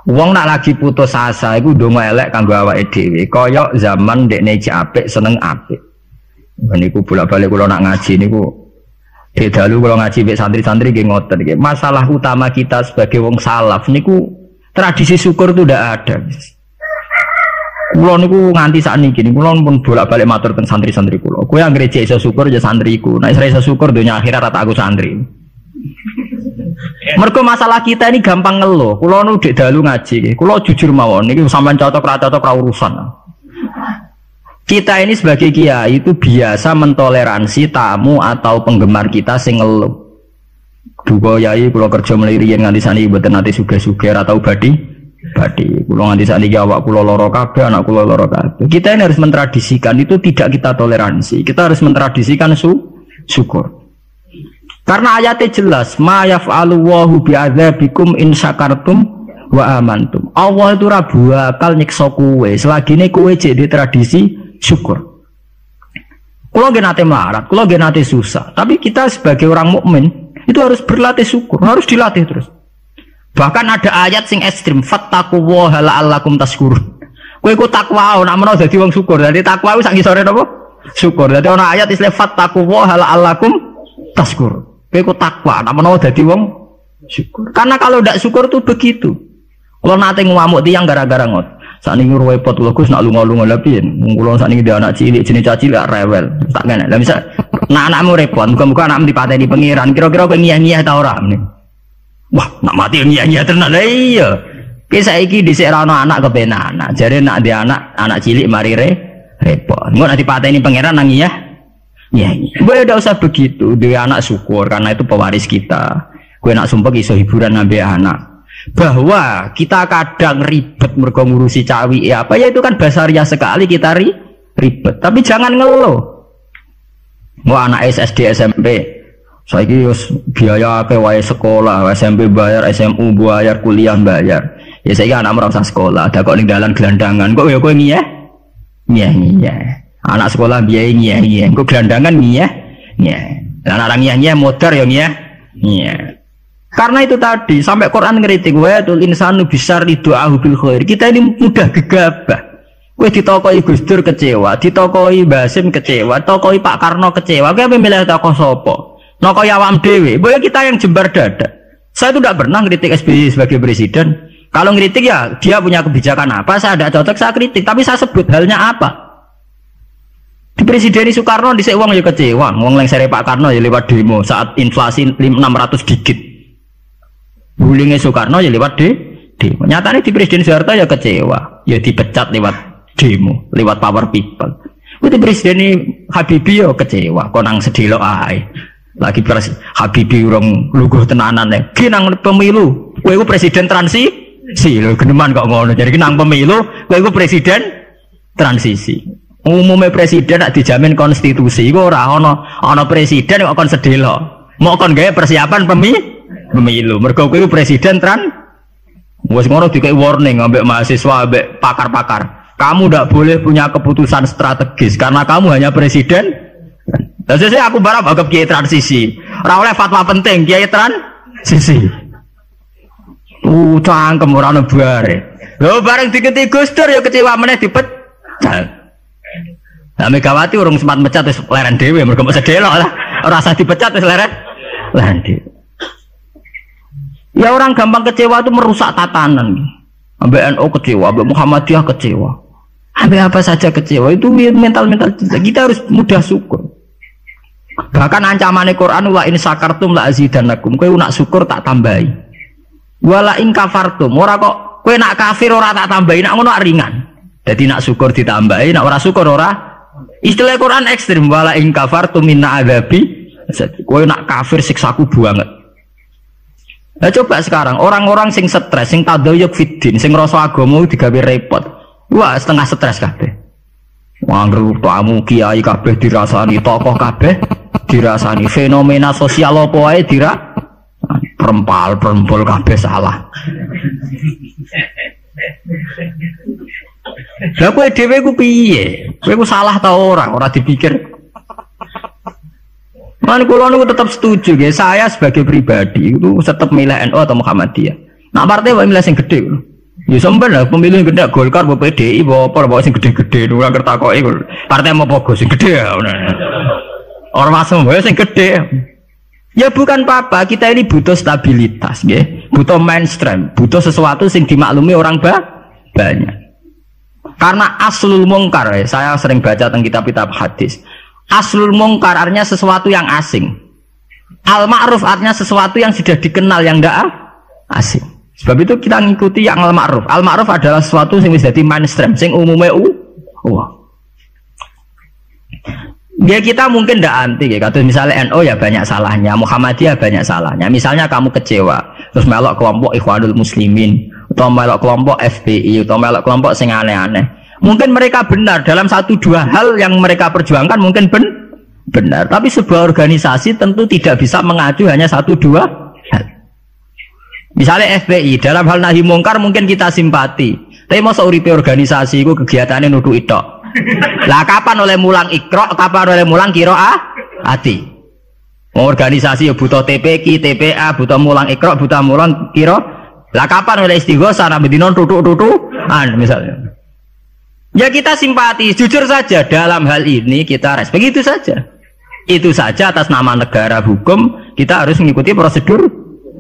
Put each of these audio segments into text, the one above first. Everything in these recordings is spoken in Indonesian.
Wong nak lagi putus asa iku ndonga elek kanggo awake dhewe. Kaya zaman ndekne iki apik seneng apik. Niku bolak-balik kula nak ngaji niku dalu kula ngaji mek santri-santri nggih ngoten iki. Masalah utama kita sebagai wong salaf niku tradisi syukur itu ndak ada. Kula niku nganti sakniki niku kula pun bolak-balik matur teng santri-santri kula. Kowe anggere iso syukur ya santriku. Nek ora iso syukur donya akhirat rata aku santri. Mergo masalah kita ini gampang ngeluh. Kula nu dek dalu ngaji, kula jujur mawon niki sampean cocok ra urusan. Kita ini sebagai kiai itu biasa mentoleransi tamu atau penggemar kita sing ngeluh. Duga yai kula kerja mulai riyen nganti saniki mboten nate sugih-sugih atau badi. Kula nganti saniki awak kula lara kabeh, anak kula lara kabeh. Kita ini harus mentradisikan itu tidak kita toleransi. Kita harus mentradisikan syukur. Karena ayatnya jelas, ma yaf'alu Allahu bi'adzabikum in syakartum wa amantum. Allah itu rabu akal nyiksa kowe selagi ini kowe jadi tradisi syukur. Kalau nggih nate melarat, kalau nggih nate susah, tapi kita sebagai orang mukmin itu harus berlatih syukur, harus dilatih terus. Bahkan ada ayat sing ekstrim, fattaqullaha la'allakum tashkurun. Kowe iku takwa nek menawa dadi wong syukur. Dadi takwa wis sak ngisore napa? Syukur. Dadi ana ayat istilah fattaqullaha la'allakum tashkurun. Kowe takwa, nak menawa dadi wong syukur. Karena kalau ndak syukur tuh begitu. Kalau nate ngamuk tiyang gara-gara ngot. Sakniki repot lho Gus nak lunga-lunga lha piye? Wong kula sakniki ndek anak cilik jenenge caci lak rewel. Tak ngene. Lah misal nak anakmu repot, muga-muga anakmu dipateni pangeran. Kira-kira kowe ngiyah-ngiyah ta ora meneh? Wah, nak mati ngiyah-ngiyah tenan. Lah iya. Ki saiki dhisik ra ono anak kepenak anak. Jare nak ndek anak cilik mari repot. Engko nek dipateni pangeran nang ngiyah. Ya, gue udah usah begitu. Dia anak syukur karena itu pewaris kita. Gue nak sumpah iso hiburan ngambil anak. Bahwa kita kadang ribet mergo ngurusi cawi apa ya itu kan basaria sekali kita ribet. Tapi jangan ngeluh. Wah anak SD SMP, saiki wis biaya akeh wae sekolah, SMP bayar, SMU bayar, kuliah bayar. Ya saiki anak merasa sekolah, ada kok ning dalan gelandangan. Kok ya kowe ngiyeh? Ngiyeh. Anak sekolah biaya ngiyah, kok gelandangan ngiyah. Dan orang ngiyah motor ya ngiyah. Karena itu tadi sampai Quran ngeritik wa tul insanu bisyarri du'ahu bil khair. Kita ini mudah gegabah. Kowe ditokoi Gus Dur kecewa, ditokoi Basim kecewa, ditokoi Pak Karno kecewa. Kowe milih toko sapa? Nokoi awam dhewe. Boya kita yang jembar dada. Saya itu tidak pernah ngeritik SBY sebagai presiden. Kalau ngeritik ya dia punya kebijakan apa, saya tidak cocok saya kritik, tapi saya sebut halnya apa. Di Presiden Soekarno dhisik wong ya kecewa, wong lengser Pak Karno ya lewat demo saat inflasi 600 digit. Bullying Soekarno ya lewat demo. Nyatanya di Presiden Soeharto ya kecewa, ya dipecat lewat demo, lewat power people. Di Presiden Habibie ya kecewa, kok nang sedelok ae. Lagi Habibie urung luguh tenanan ya. Ki nang pemilu, kowe iku presiden transisi. Lho geneman kok ngono. Jadi nang pemilu kowe iku presiden transisi. Umumnya presiden nak dijamin konstitusi, kok ora ana presiden kok kon sedelok. Mau kon gawe persiapan pemilu. Mergo kowe presiden wis ngono dikai warning ambek mahasiswa ambek pakar-pakar. Kamu ndak boleh punya keputusan strategis karena kamu hanya presiden. Lah sesuk aku barang anggap kiai transisi. Ora oleh fatwa penting kiai transisi. Cangkem ora ono bare. Lho bareng diketi Gus Dur ya kecewa meneh dipecat. Nah Megawati urung sempat mecat wis leren dhewe mergo mok sedelok lah. Ora usah dipecat wis leren dhewe. Ya orang gampang kecewa itu merusak tatanan. Ambek NU kecewa, ambek Muhammadiyah kecewa. Ambek apa saja kecewa itu mental kita harus mudah syukur. Bahkan ancaman Quran wa in syakartum la azidannakum. Kowe nak syukur tak tambahi. Wala in kafartum ora kok kowe nak kafir ora tak tambahi, nak ngono ringan. Jadi nak syukur ditambahi, nak ora syukur ora. Istilah Quran ekstrim, wala in kafartum minna adzabi. Kowe nak kafir siksaku banget. Nah coba sekarang orang-orang sing stres, sing tadayuk fiddin, sing rasa agama digawe repot. Wah, setengah stres kabeh. Wangru tamu kiai kabeh dirasani, tokoh kabeh dirasani, fenomena sosial apa wae perempal kabeh salah. Lah kowe dhewe ku piye? Kowe ku salah ta ora dipikir. Man kula niku tetap setuju nggih, saya sebagai pribadi itu tetap milih NU atau Muhammadiyah. Nah partai wae milih sing gedhe. Ya sampean lah pemilih gede Golkar apa PDI apa sing gede-gede ora kertakoki partai mau pogo sing gede ya. Orang masuk sing gede. Ya bukan apa-apa, kita ini butuh stabilitas nggih. Butuh mainstream, butuh sesuatu sing dimaklumi orang banyak. Karena aslul mungkar, saya sering baca tentang kitab-kitab hadis. Aslul mungkar artinya sesuatu yang asing. Al-ma'ruf artinya sesuatu yang sudah dikenal yang tidak asing. Sebab itu kita ngikuti yang al-ma'ruf. Al-ma'ruf adalah sesuatu yang bisa jadi mainstream, yang umumnya ya kita mungkin tidak anti ya. Kalau misalnya NU ya banyak salahnya, Muhammadiyah banyak salahnya. Misalnya kamu kecewa, terus melok kelompok Ikhwanul Muslimin, atau melok kelompok FPI, atau melok kelompok sing aneh-aneh. Mungkin mereka benar dalam satu dua hal yang mereka perjuangkan mungkin benar. Tapi sebuah organisasi tentu tidak bisa mengacu hanya satu dua hal. Misalnya FPI dalam hal nahi mungkar mungkin kita simpati. Tapi masa uripe organisasi itu kegiatannya nuduh itok. Lah kapan oleh mulang ikro, kapan oleh mulang ati. Organisasi ya butuh TPQ, TPA, butuh mulang ikro, butuh mulang kiro. Lah kapan oleh istighosah nabi dinon tutuk-tutukan misalnya. Ya kita simpati, jujur saja dalam hal ini kita respect itu saja. Itu saja atas nama negara hukum kita harus mengikuti prosedur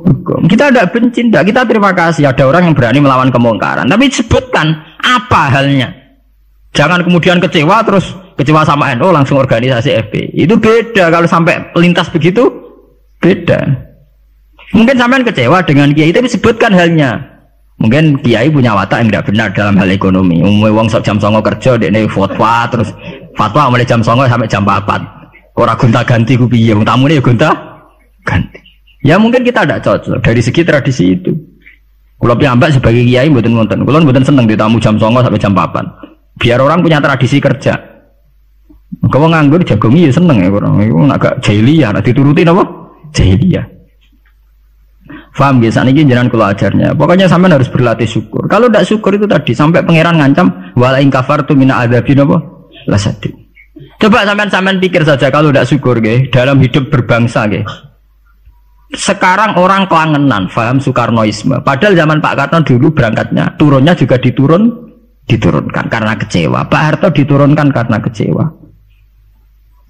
hukum. Kita tidak benci, tidak, kita terima kasih ada orang yang berani melawan kemungkaran. Tapi sebutkan apa halnya. Jangan kemudian kecewa terus kecewa sama NU langsung organisasi FP. Itu beda kalau sampai lintas begitu beda. Mungkin sampean kecewa dengan kiai tapi sebutkan halnya. Mungkin kiai punya watak yang tidak benar dalam hal ekonomi. Umumnya wong sok jam 09.00 kerja dekne fatwa terus fatwa mulai jam 09.00 sampai jam 4. Ora gonta-ganti ku piye wong tamune ya gonta-ganti. Ya mungkin kita tidak cocok dari segi tradisi itu. Kula piyambak sebagai kiai mboten wonten. Kula mboten seneng ditamu jam 09.00 sampai jam 4. Biar orang punya tradisi kerja. Kalau nganggur jagongi ya seneng ya orang. Itu agak jahiliyah, nak dituruti apa? Jahiliyah. Faham ya? Saat ini jangan kalau ajarnya. Pokoknya sampai harus berlatih syukur. Kalau tidak syukur itu tadi sampai pangeran ngancam wala in kafartu mina adzabin apa? Lasadid. Coba sampean pikir saja kalau tidak syukur ge dalam hidup berbangsa ge. Sekarang orang kelangenan, faham Soekarnoisme. Padahal zaman Pak Karno dulu berangkatnya, turunnya juga diturunkan karena kecewa. Pak Harto diturunkan karena kecewa.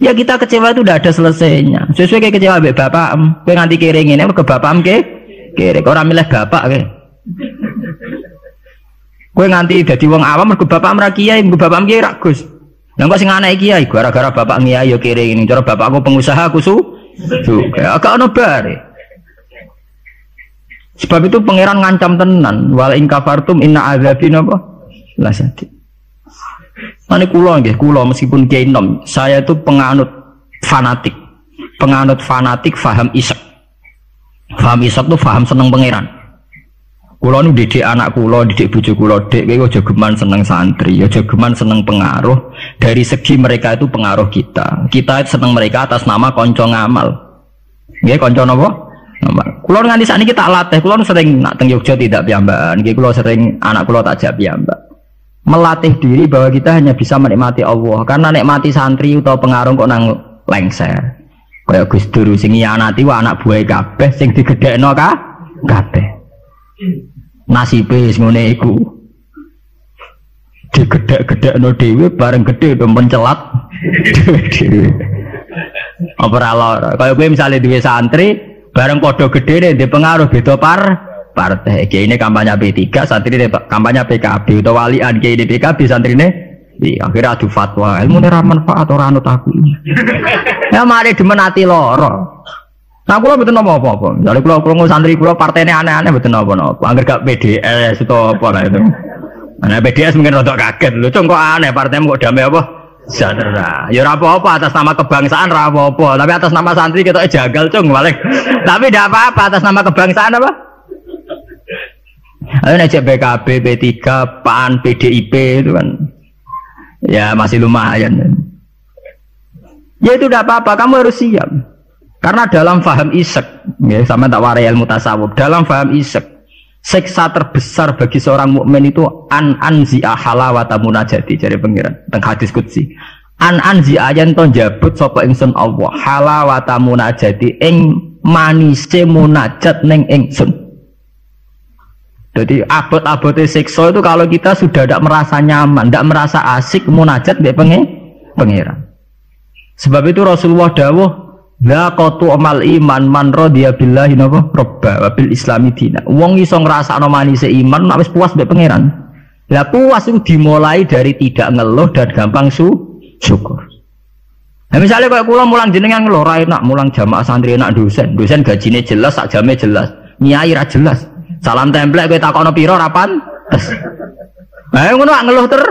Ya kita kecewa itu udah ada selesainya. Sesuai kayak kecewa be bapak, kowe nganti kering ini ke bapak kering. Orang milih bapak ke. Kowe nganti dadi wong awam ke bapak mra kiai, ke bapak kiai ra Gus. Lah kok sing anake kiai gara-gara bapak kiai yo kering. Cara bapakku pengusaha aku juga agak ono bare. Sebab itu pangeran ngancam tenan, wal in kafartum inna azabin apa? Lasati. Mane kula nggih, kula meskipun kiai nom, saya itu penganut fanatik faham isak. Faham isak tuh faham seneng pangeran. Kula nu didik anak kula, didik bojo kula, Dek kowe aja geman seneng santri, aja geman seneng pengaruh. Dari segi mereka itu pengaruh kita. Kita seneng mereka atas nama kanca ngamal. Nggih, kanca napa? Ngamal. Kula nganti sakniki tak latih, kula sering nak teng Yogya tidak piyambakan. Nggih kula sering anak kula tak jak piyambak. Melatih diri bahwa kita hanya bisa menikmati Allah karena nikmati santri atau pengaruh kok nang lengser kayak Gus Dur sing nyanati wa anak buah kabeh sing digedhekno kabeh nasibe wis ngene iku digedhek-gedhekno dhewe bareng gedhe do mencelat dhewe apa ora lara kaya kowe misale duwe santri bareng padha gedhene ndek pengaruh beda partai. Kiai ini kampanye P3, santri ini kampanye PKB atau walian kiai ini PKB, santri ini akhirnya adu fatwa ilmu ini manfaat orang anut aku ya mari dimenati loro. Nah kalau betul apa-apa jadi kalau santri kalau partai ini aneh-aneh betul apa-apa agar gak PDS atau apa lah itu nah PDS mungkin rotok kaget lu kok aneh partai kok damai apa Sandra ya apa-apa atas nama kebangsaan apa-apa tapi atas nama santri kita jagal cung balik tapi tidak apa-apa atas nama kebangsaan apa. Ayo ngajak PKB, P3, PAN, PDIP itu kan ya masih lumayan. Ya itu tidak apa-apa, kamu harus siap. Karena dalam faham isek, ya sama tak warai ilmu tasawuf. Dalam faham isek, siksa terbesar bagi seorang mukmin itu anzi'a halawata munajati dari pengiran teng hadis qudsi. Anzi'a yen to njabut sapa ingsun Allah halawata munajati ing manise munajat ning ingsun. Jadi abot-abotnya siksa itu kalau kita sudah tidak merasa nyaman, tidak merasa asik munajat mbek pangeran. Sebab itu Rasulullah dawuh, "Dzaqatu amal iman man radiya billahi robba wa bil islami dina." Wong iso ngrasakno manise iman nek wis puas mbek pangeran. Lah puas itu dimulai dari tidak ngeluh dan gampang syukur. Nah misalnya kayak kula mulang jenengan ngeluh ra enak, mulang jamaah santri enak dosen gajine jelas, sak jame jelas, nyai ra jelas. Salam templek kowe takono pira ra pantes. Ngono nak ngeluh terus.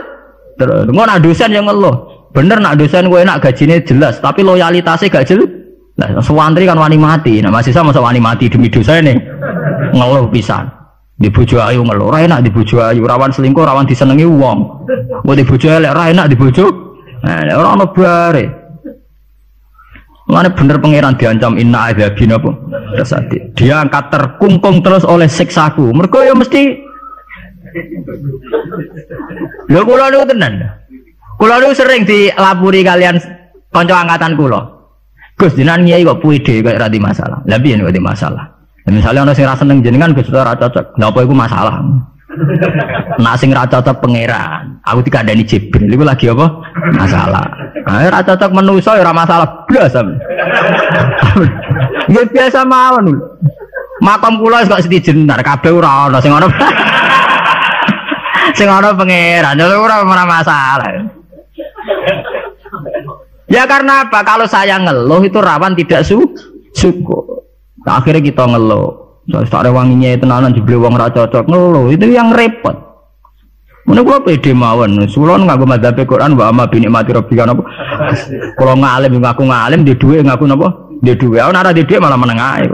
Ngono nak dosen yang ngeluh. Bener nak dosen kowe enak gajine jelas, tapi loyalitasnya gak jelas. Lah santri kan wani mati. Nah mahasiswa masa wani mati demi dosane. Ngeluh pisan. Di bojo ayu ngeluh, ra enak di bojo ayu, rawan selingkuh, rawan disenengi wong. Kok di bojo elek ra enak di bojo. Nah, ora ono bare. Mana bener pangeran diancam inna adzabin apa? Rasati. Dia angkat terkungkung terus oleh siksaku. Mergo ya mesti. Lho kula niku tenan. Kula niku sering dilapuri kalian kanca angkatan kula. Gus jenengan kiai kok puide kok ora di masalah. Lah piye kok di masalah? Misalnya ana sing ra seneng jenengan Gus ora cocok. Lha apa iku masalah? Nak sing ra cocok pangeran. Aku dikandani Jibril iku lagi apa? Masalah. Nah, ra cocok manusa ya ora masalah blas. Ya biasa mawon. Makam kula wis kok setijenar kabeh ora ana sing ana. Sing ana pangeran ora masalah. Ya karena apa? Kalau saya ngeluh itu rawan tidak syukur. Nah, akhirnya kita ngeluh. Soalnya tak ada wanginya tenanan dibeli wong ra cocok ngeluh itu yang repot. Mana kula pede mawon, sulon ngaku madzhab Quran wa amma bi nikmati rabbika napa. Kula ngalim ngaku ngalim di dhuwit ngaku napa? Di dhuwit. Ana ora di dhuwit malah meneng ae.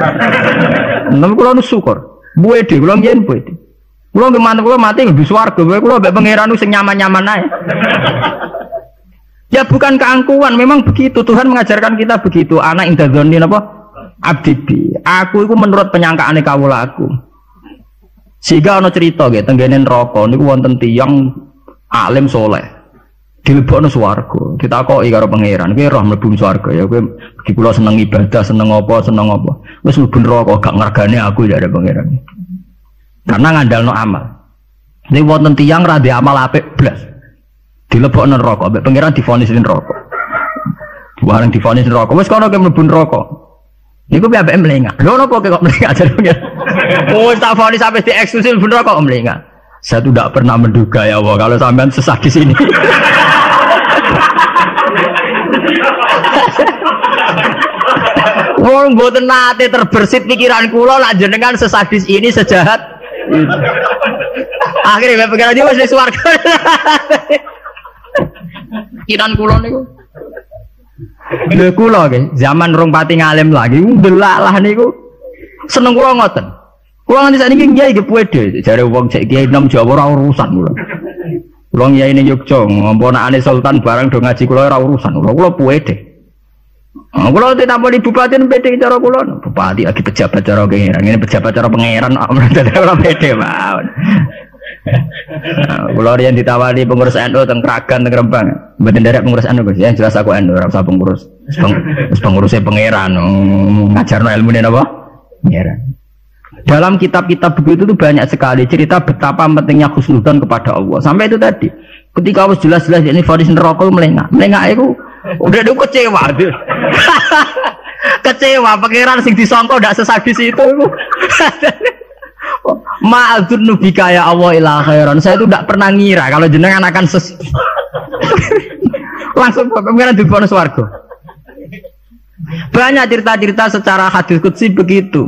Nang kula nu syukur. Pede kula yen pede. Kula nggih mantep kula mati nggih swarga, kula mbek pangeran sing nyaman-nyaman ae. Ya bukan keangkuhan, memang begitu Tuhan mengajarkan kita begitu. Anak indadzoni napa? Abdi. Aku itu menurut penyangkaane kawula aku. Sehingga ana cerita nggih tenggene neraka niku wonten tiyang alim saleh. Dilebokno swarga. Ditakoki karo pangeran, "Kowe roh mlebu swarga ya kowe iki kula seneng ibadah, seneng apa? Wis mlebu neraka gak ngargane aku ya ada pangeran." Karena ngandalno amal. Niku wonten tiyang ra ndek amal apik blas. Dilebokno neraka, mbek pangeran divonis neraka. Bareng divonis neraka, wis kono kowe mlebu neraka. Niku piye ambek melengak. Lho napa kok melengak jare pangeran? Oh, tak vonis sampai di eksklusif bener kok melengak. Saya tuh tidak pernah menduga ya Allah kalau sampean sesadis ini. Wong mboten nate terbersit pikiran kula lak jenengan sesadis ini sejahat. Akhirnya pikiran dia wis swarga. Pikiran kula niku. Lha kula nggih, zaman rong pati ngalim lagi ndelalah niku. Seneng kula ngoten. Kula nganti sakniki kiai ge pede, jare wong cek kiai nom Jawa ora urusan kula. Kula kiai ning Yogya, ngomponane sultan barang do ngaji kula ora urusan. Kula pede. Kula ditampani bupati pede cara kula. Bupati lagi pejabat cara pangeran, ngene pejabat cara pangeran ora pede mawon. Kula riyen ditawani pengurus NU teng Kragan teng Rembang. Mboten nderek pengurus NU Gus, ya jelas aku NU ora usah pengurus. Pengurusnya pangeran ngajarno ilmune napa? Pangeran. Dalam kitab-kitab begitu tuh banyak sekali cerita betapa pentingnya husnudzon kepada Allah. Sampai itu tadi, ketika harus jelas-jelas ini vonis neraka melengak itu udah kecewa. Kecewa pangeran sing disangka ndak sesadis itu. Ma'adzun nubika ya Allah ila khairan. Saya itu tidak pernah ngira kalau jenengan akan langsung pangeran dibono swarga. Banyak cerita-cerita secara hadis qudsi begitu.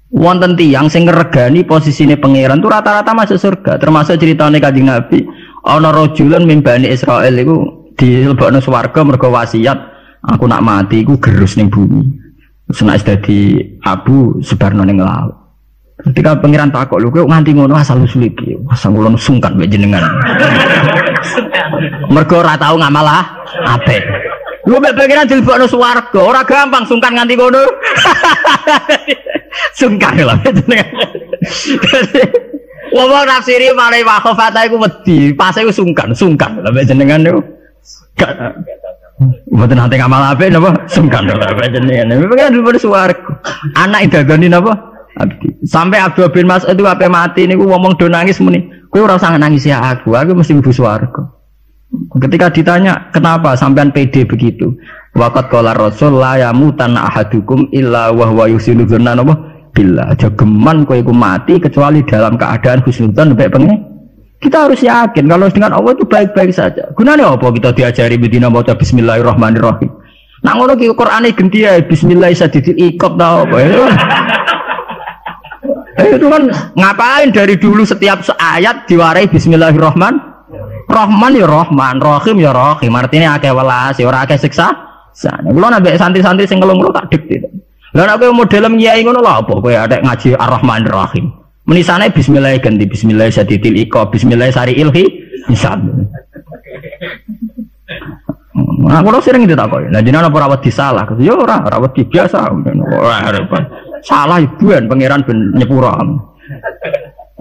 Wonten tiyang sing ngregani posisine pangeran itu rata-rata masuk surga. Termasuk ceritane Kanjeng Nabi, ana rajulan min Bani Israil iku dilebokno swarga mergo wasiat, aku nak mati iku gerus ning bumi. Terus nek dadi abu sebarno ning laut. Ketika pangeran takok lho kowe nganti ngono asal usul iki. Asal kula sungkan mbek jenengan. Mergo ora tau ngamal apik. Lu mbek pangeran dilebokno swarga, ora gampang sungkan nganti ngono. Sungkan lho jenengan. Wong nafsiri malih wakhofata iku wedi, pas iku sungkan lho mbek jenengan niku. Mboten nate ngamal apik napa? Sungkan lho mbek jenengan. Pangeran dilebokno swarga. Anak idagoni napa? Sampai Abdul bin Mas'ud itu ape mati niku ngomong do nangis muni. Kowe ora usah nangis ya aku mesti mlebu swarga. Ketika ditanya kenapa sampean pede begitu? Waqat qala Rasul la yamutan ahadukum illa wa huwa yusinu dzanna billah. Aja geman kowe iku mati kecuali dalam keadaan husnudzan mbek pengen. Kita harus yakin kalau dengan Allah itu baik-baik saja. Gunanya apa kita diajari bedina maca bismillahirrahmanirrahim. Nak ngono ki Qur'ane ganti ya bismillah sadidil iqab ta apa. Itu kan ngapain dari dulu setiap ayat diwarai bismillahirrahmanirrahim. Rahman ya Rahman, Rahim ya Rahim. Artinya akeh welas, ora akeh siksa. Kulo nambah santri-santri sing ngelung tak dikte. Lah nek kowe model kiai ngono lho apa kowe adek ngaji Ar-Rahmanir Rahim. Menisane bismillah ganti bismillah sadidil iqab, bismillah sariil hisab. Nah, kulo sering ditakoki. Lah jenengan apa rawat disalah? Ya ora, rawat biasa. Ora repot. Salah ibuan pangeran ben nyepuro.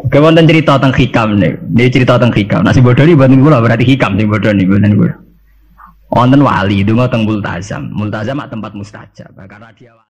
Kewonten cerita tentang hikam nih, ini cerita tentang hikam. Nasi bodoh ini buatan gula berarti hikam sih bodoh nih buatan gula. Wonten wali itu nggak tentang multazam, multazam tempat mustajab karena dia